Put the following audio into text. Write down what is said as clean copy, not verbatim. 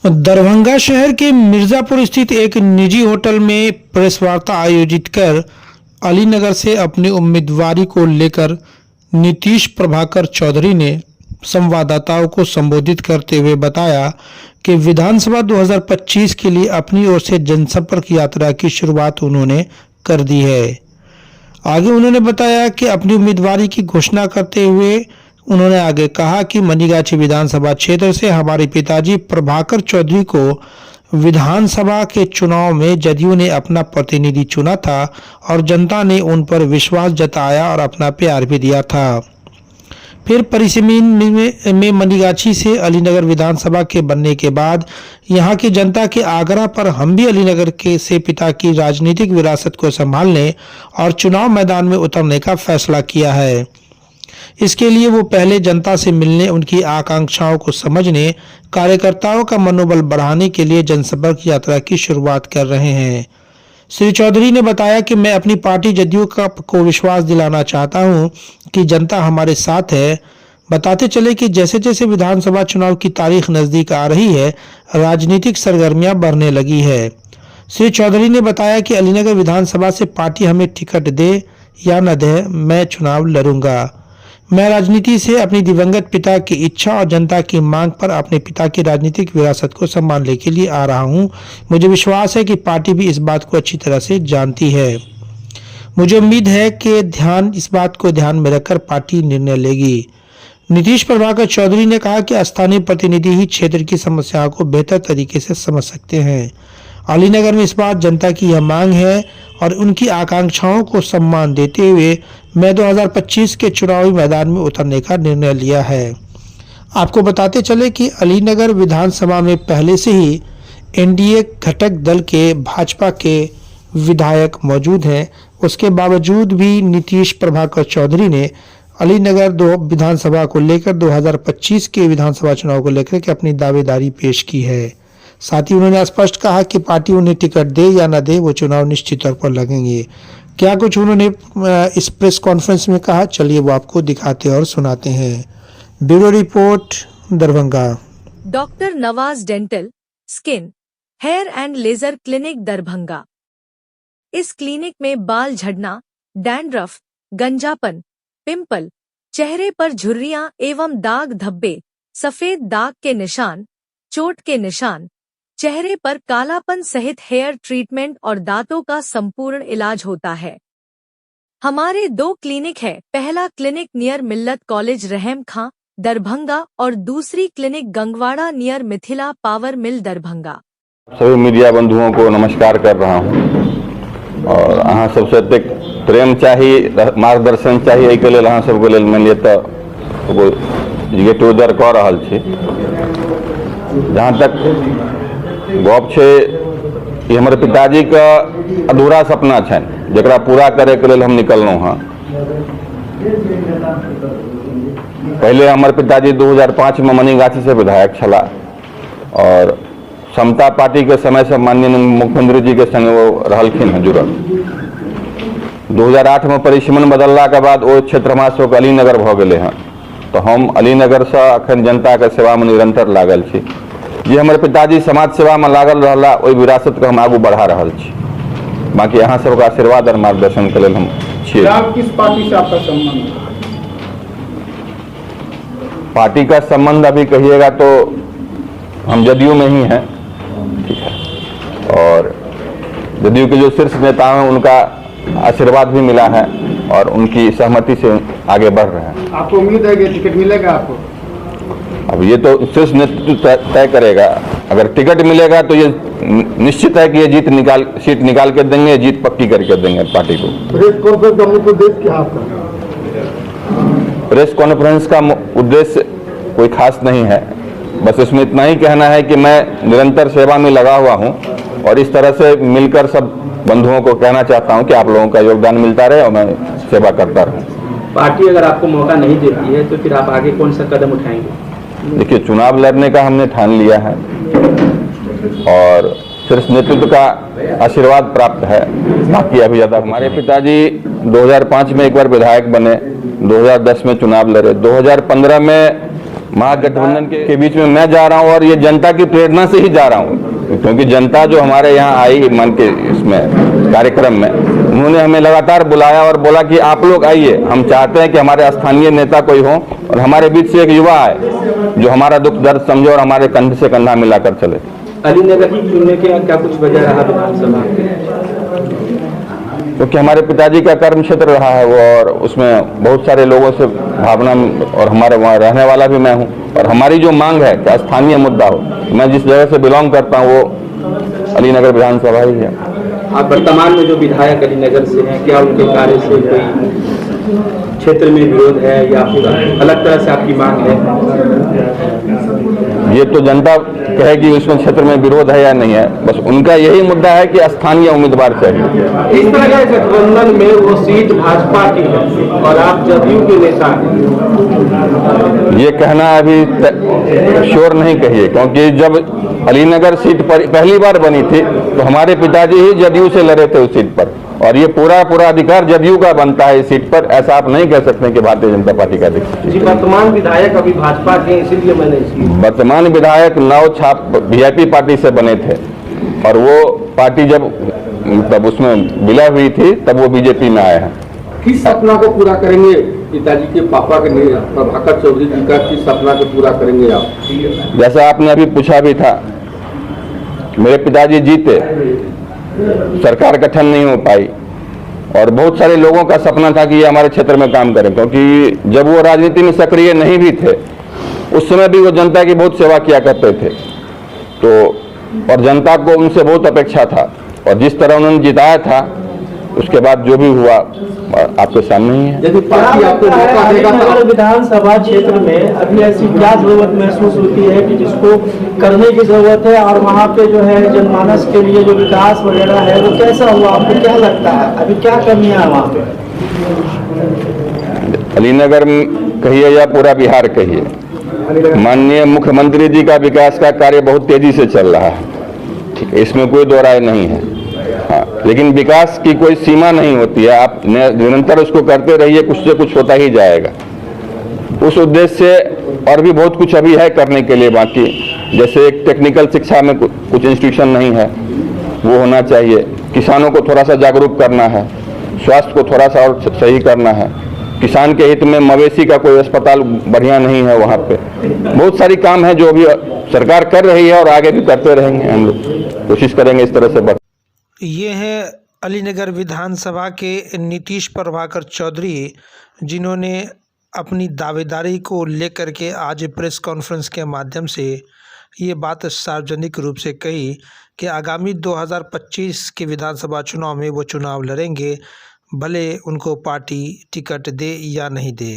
दरभंगा शहर के मिर्जापुर स्थित एक निजी होटल में प्रेस वार्ता आयोजित कर अलीनगर से अपनी उम्मीदवारी को लेकर नीतीश प्रभाकर चौधरी ने संवाददाताओं को संबोधित करते हुए बताया कि विधानसभा 2025 के लिए अपनी ओर से जनसंपर्क यात्रा की शुरुआत उन्होंने कर दी है। आगे उन्होंने बताया कि अपनी उम्मीदवारी की घोषणा करते हुए उन्होंने आगे कहा कि मनीगाछी विधानसभा क्षेत्र से हमारे पिताजी प्रभाकर चौधरी को विधानसभा के चुनाव में जदयू ने अपना प्रतिनिधि चुना था और जनता ने उन पर विश्वास जताया और अपना प्यार भी दिया था। फिर परिसीमन में मनीगाछी से अलीनगर विधानसभा के बनने के बाद यहां की जनता के आग्रह पर हम भी अलीनगर के से पिता की राजनीतिक विरासत को संभालने और चुनाव मैदान में उतरने का फैसला किया है। इसके लिए वो पहले जनता से मिलने, उनकी आकांक्षाओं को समझने, कार्यकर्ताओं का मनोबल बढ़ाने के लिए जनसंपर्क यात्रा की शुरुआत कर रहे हैं। श्री चौधरी ने बताया कि मैं अपनी पार्टी जदयू को विश्वास दिलाना चाहता हूं कि जनता हमारे साथ है। बताते चले कि जैसे जैसे विधानसभा चुनाव की तारीख नजदीक आ रही है, राजनीतिक सरगर्मियां बढ़ने लगी है। श्री चौधरी ने बताया कि अलीनगर विधानसभा से पार्टी हमें टिकट दे या न दे, मैं चुनाव लड़ूंगा। मैं राजनीति से अपनी दिवंगत पिता की इच्छा और जनता की मांग पर अपने पिता की राजनीतिक विरासत को संभालने के लिए आ रहा हूं। मुझे विश्वास है कि पार्टी भी इस बात को अच्छी तरह से जानती है। मुझे उम्मीद है कि इस बात को ध्यान में रखकर पार्टी निर्णय लेगी। नीतीश प्रभाकर चौधरी ने कहा कि स्थानीय प्रतिनिधि ही क्षेत्र की समस्याओं को बेहतर तरीके से समझ सकते हैं। अलीनगर में इस बार जनता की यह मांग है और उनकी आकांक्षाओं को सम्मान देते हुए मैं 2025 के चुनावी मैदान में उतरने का निर्णय लिया है। आपको बताते चले कि अलीनगर विधानसभा में पहले से ही एनडीए घटक दल के भाजपा के विधायक मौजूद हैं। उसके बावजूद भी नीतीश प्रभाकर चौधरी ने अलीनगर विधानसभा को लेकर 2025 के विधानसभा चुनाव को लेकर के अपनी दावेदारी पेश की है। साथ ही उन्होंने स्पष्ट कहा कि पार्टी उन्हें टिकट दे या न दे, वो चुनाव निश्चित तौर पर लड़ेंगे। क्या कुछ उन्होंने इस प्रेस कॉन्फ्रेंस में कहा, चलिए वो आपको दिखाते और सुनाते हैं। Bureau report, Darbhanga. Doctor Nawaz dental, skin, hair and laser clinic, Darbhanga. इस क्लिनिक में बाल झड़ना, डैंड्रफ, गंजापन, पिंपल, चेहरे पर झुर्रियां एवं दाग धब्बे, सफेद दाग के निशान, चोट के निशान, चेहरे पर कालापन सहित हेयर ट्रीटमेंट और दांतों का संपूर्ण इलाज होता है। हमारे 2 क्लिनिक है। पहला क्लिनिक नियर मिल्लत कॉलेज रहम खां, दरभंगा और दूसरी clinic Gangwara near Mithila power mill, Darbhanga. सभी मीडिया बंधुओं को नमस्कार कर रहा हूं और अहाँ सबसे अधिक प्रेम चाहिए, मार्गदर्शन चाहिए, के लिए अहाँ सबके लिए मान लिया तो गेट टुगेदर कर रहा छी। जहाँ तक गप है कि हमारे पिताजी का अधूरा सपना है जरा पूरा करे के लिए हम निकलना हाँ। पहले हमारे पिताजी 2005 में मनीगाछी से विधायक छला और समता पार्टी के समय से माननीय मुख्यमंत्री जी के संग वो रहलखिन है जुड़ल। 2008 में परिसीमन बदलला के बाद वो क्षेत्र हमारा सबके अलीनगर भ गए हैं, तो हम अलीनगर से अखन जनता के सेवा में निरंतर लागल छी। जे हमारे पिताजी समाज सेवा में लागल रहला, ओहि विरासत को हम आगू बढ़ा रहल छी। बाकी अहाँ सबका आशीर्वाद और मार्गदर्शन के लिए हम छिए। किस पार्टी से आपका संबंध? पार्टी का संबंध अभी कहिएगा तो हम जदयू में ही हैं, ठीक है, और जदयू के जो शीर्ष नेता हैं उनका आशीर्वाद भी मिला है और उनकी सहमति से आगे बढ़ रहे हैं। आपको उम्मीद है कि टिकट मिलेगा आपको? अब ये तो शीर्ष नेतृत्व तय करेगा। अगर टिकट मिलेगा तो ये निश्चित है कि ये सीट निकाल के देंगे, जीत पक्की करके देंगे पार्टी को। प्रेस कॉन्फ्रेंस का मुख्य उद्देश्य क्या आपका? प्रेस कॉन्फ्रेंस का उद्देश्य कोई खास नहीं है, बस इसमें इतना ही कहना है कि मैं निरंतर सेवा में लगा हुआ हूं और इस तरह से मिलकर सब बंधुओं को कहना चाहता हूं कि आप लोगों का योगदान मिलता रहे और मैं सेवा करता रहूं। पार्टी अगर आपको मौका नहीं देती है तो फिर आप आगे कौन सा कदम उठाएंगे? देखिए, चुनाव लड़ने का हमने ठान लिया है और शीर्ष नेतृत्व का आशीर्वाद प्राप्त है। बाकी अभी ज्यादा हमारे पिताजी 2005 में एक बार विधायक बने, 2010 में चुनाव लड़े, 2015 में महागठबंधन के बीच में मैं जा रहा हूं और ये जनता की प्रेरणा से ही जा रहा हूं, क्योंकि जनता जो हमारे यहाँ आई मन के इसमें कार्यक्रम में, उन्होंने हमें लगातार बुलाया और बोला कि आप लोग आइए, हम चाहते हैं कि हमारे स्थानीय नेता कोई हो और हमारे बीच से एक युवा आए जो हमारा दुख दर्द समझे और हमारे कंधे से कंधा मिलाकर चले। अलीनगर ही चुनने के क्या कुछ वजह रहा विधानसभा क्योंकि हमारे पिताजी का कर्म क्षेत्र रहा है वो, और उसमें बहुत सारे लोगों से भावना, और हमारे वहाँ रहने वाला भी मैं हूँ, और हमारी जो मांग है कि स्थानीय मुद्दा हो, मैं जिस जगह से बिलोंग करता हूँ वो अलीनगर विधानसभा ही है। आप वर्तमान में जो विधायक अलीनगर से हैं, क्या उनके कार्य से कोई क्षेत्र में विरोध है या फिर अलग तरह से आपकी मांग है? ये तो जनता कहेगी उसमें क्षेत्र में विरोध है या नहीं है, बस उनका यही मुद्दा है कि स्थानीय उम्मीदवार चाहिए। इस तरह के गठबंधन में वो सीट भाजपा की है और आप जदयू के नेता हैं, ये कहना अभी श्योर नहीं कहिए, क्योंकि जब अलीनगर सीट पर पहली बार बनी थी तो हमारे पिताजी ही जदयू से लड़े थे उस सीट पर, और ये पूरा अधिकार जदयू का बनता है इस सीट पर। ऐसा आप नहीं कह सकते कि भारतीय जनता पार्टी का अधिकार। जी, वर्तमान विधायक अभी भाजपा के, इसीलिए मैंने वर्तमान विधायक नव छाप वीआईपी पार्टी से बने थे, और वो पार्टी जब तब उसमें विलय हुई थी तब वो बीजेपी में आए हैं। किस सपना को पूरा करेंगे पिताजी के पापा के प्रभाकर चौधरी जी का, किस सपना को पूरा करेंगे आप? जैसा आपने अभी पूछा भी था, मेरे पिताजी जीते, सरकार गठन नहीं हो पाई, और बहुत सारे लोगों का सपना था कि ये हमारे क्षेत्र में काम करें, क्योंकि जब वो राजनीति में सक्रिय नहीं भी थे उस समय भी वो जनता की बहुत सेवा किया करते थे, तो और जनता को उनसे बहुत अपेक्षा था, और जिस तरह उन्होंने जिताया था उसके बाद जो भी हुआ आपके सामने ही है। यदि पार्टी आपको मौका देगा तो विधानसभा क्षेत्र में अभी ऐसी क्या जरूरत महसूस होती है कि जिसको करने की जरूरत है, और वहाँ पे जो है जनमानस के लिए जो विकास वगैरह है वो कैसा हुआ, आपको क्या लगता है अभी क्या कमियां है वहाँ पे? अलीनगर कहिए या पूरा बिहार कहिए, माननीय मुख्यमंत्री जी का विकास का कार्य बहुत तेजी से चल रहा है, ठीक है, इसमें कोई दो राय नहीं है। हाँ, लेकिन विकास की कोई सीमा नहीं होती है, आप निरंतर उसको करते रहिए, कुछ से कुछ होता ही जाएगा। उस उद्देश्य से और भी बहुत कुछ अभी है करने के लिए बाकी, जैसे एक टेक्निकल शिक्षा में कुछ इंस्टीट्यूशन नहीं है, वो होना चाहिए। किसानों को थोड़ा सा जागरूक करना है, स्वास्थ्य को थोड़ा सा और सही करना है, किसान के हित में मवेशी का कोई अस्पताल बढ़िया नहीं है वहाँ पे। बहुत सारी काम है जो अभी सरकार कर रही है और आगे भी करते रहेंगे, हम लोग कोशिश करेंगे इस तरह से। ये हैं अलीनगर विधानसभा के नीतीश प्रभाकर चौधरी, जिन्होंने अपनी दावेदारी को लेकर के आज प्रेस कॉन्फ्रेंस के माध्यम से ये बात सार्वजनिक रूप से कही कि आगामी 2025 के विधानसभा चुनाव में वो चुनाव लड़ेंगे, भले उनको पार्टी टिकट दे या नहीं दे।